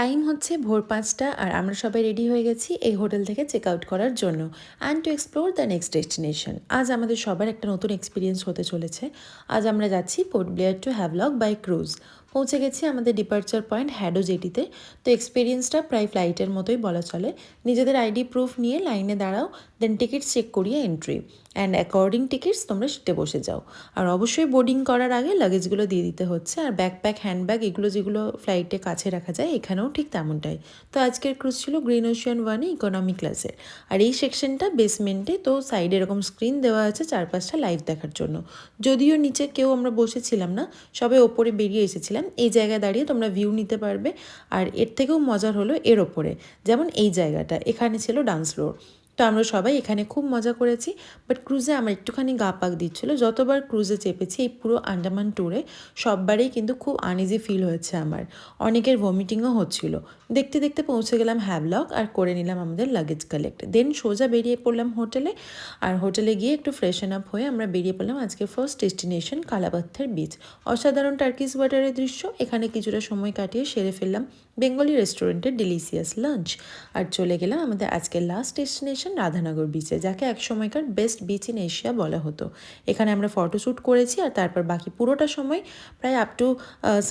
Time হচ্ছে ভোর ৫টা আর আমরা সবাই রেডি হয়ে গেছি এই হোটেল থেকে চেক আউট করার জন্য and to explore the next destination. আজ আমাদের সবার একটা নতুন এক্সপিরিয়েন্স হতে চলেছে। আজ আমরা যাচ্ছি Port Blair to Havelock by cruise. পৌঁছে গেছি আমাদের ডিপার্চার পয়েন্ট হ্যাডো জেটিতে। তো এক্সপিরিয়েন্সটা প্রায় ফ্লাইটের মতোই বলা চলে। নিজেদের আইডি প্রুফ নিয়ে লাইনে দাঁড়াও, দেন টিকিটস চেক করিয়ে এন্ট্রি অ্যান্ড অ্যাকর্ডিং টিকিটস তোমরা সিটে বসে যাও। আর অবশ্যই বোর্ডিং করার আগে লাগেজগুলো দিয়ে দিতে হচ্ছে। আর ব্যাকপ্যাক, হ্যান্ডব্যাগ এগুলো যেগুলো ফ্লাইটে কাছে রাখা যায় এখানেও ঠিক তেমনটাই। তো আজকের ক্রুজ ছিল গ্রিন ওশিয়ান ওয়ানে ইকোনমি ক্লাসের। আর এই সেকশনটা বেসমেন্টে, তো সাইডে এরকম স্ক্রিন দেওয়া আছে 4-5টা লাইভ দেখার জন্য। যদিও নিচে কেউ আমরা বসেছিলাম না, সবাই ওপরে বেরিয়ে এসেছিলাম। এই জায়গায় দাঁড়িয়ে তোমরা ভিউ নিতে পারবে। আর এর থেকেও মজার হলো এর ওপরে, যেমন এই জায়গাটা, এখানে ছিল ডান্স ফ্লোর। তো আমরা সবাই এখানে খুব মজা করেছি। বাট ক্রুজে আমার একটুখানি গা পাক দিচ্ছিলো। যতবার ক্রুজে চেপেছি এই পুরো আন্দামান ট্যুরে, সববারেই কিন্তু খুব আনইজি ফিল হয়েছে আমার। অনেকের ভমিটিংও হচ্ছিল। দেখতে দেখতে পৌঁছে গেলাম হ্যাভলক আর করে নিলাম আমাদের লাগেজ কালেক্ট। দেন সোজা বেরিয়ে পড়লাম হোটেলে। আর হোটেলে গিয়ে একটু ফ্রেশন আপ হয়ে আমরা বেরিয়ে পড়লাম আজকে ফার্স্ট ডেস্টিনেশন কালাপাথর বিচ। অসাধারণ টার্কিশ ওয়াটারের দৃশ্য। এখানে কিছুটা সময় কাটিয়ে সেরে ফেললাম বেঙ্গলি রেস্টুরেন্টের ডিলিশিয়াস লাঞ্চ। আর চলে গেলাম আমাদের আজকের লাস্ট ডেস্টিনেশন রাধানগর বিচে, যাকে একসময়কার বেস্ট বিচ ইন এশিয়া বলা হতো। এখানে আমরা ফটোশ্যুট করেছি আর তারপর বাকি পুরোটা সময় প্রায় আপ টু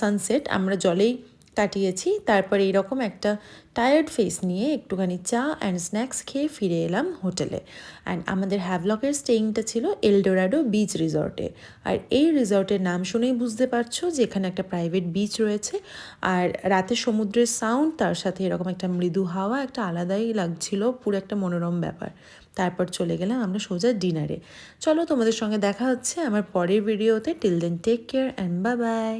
সানসেট আমরা জলেই কাটিয়েছি। তারপর এইরকম একটা টায়ার্ড ফেস নিয়ে একটুখানি চা অ্যান্ড স্ন্যাক্স খেয়ে ফিরে এলাম হোটেলে। অ্যান্ড আমাদের হ্যাভলকের স্টেইংটা ছিল এলডোরাডো বিচ রিসর্টে। আর এই রিসর্টের নাম শুনেই বুঝতে পারছো যে এখানে একটা প্রাইভেট বিচ রয়েছে। আর রাতে সমুদ্রের সাউন্ড, তার সাথে এরকম একটা মৃদু হাওয়া, একটা আলাদাই লাগছিল, পুরো একটা মনোরম ব্যাপার। তারপর চলে গেলাম আমরা সোজা ডিনারে। চলো তোমাদের সঙ্গে দেখা হচ্ছে আমার পরের ভিডিওতে। Till then take care and bye by.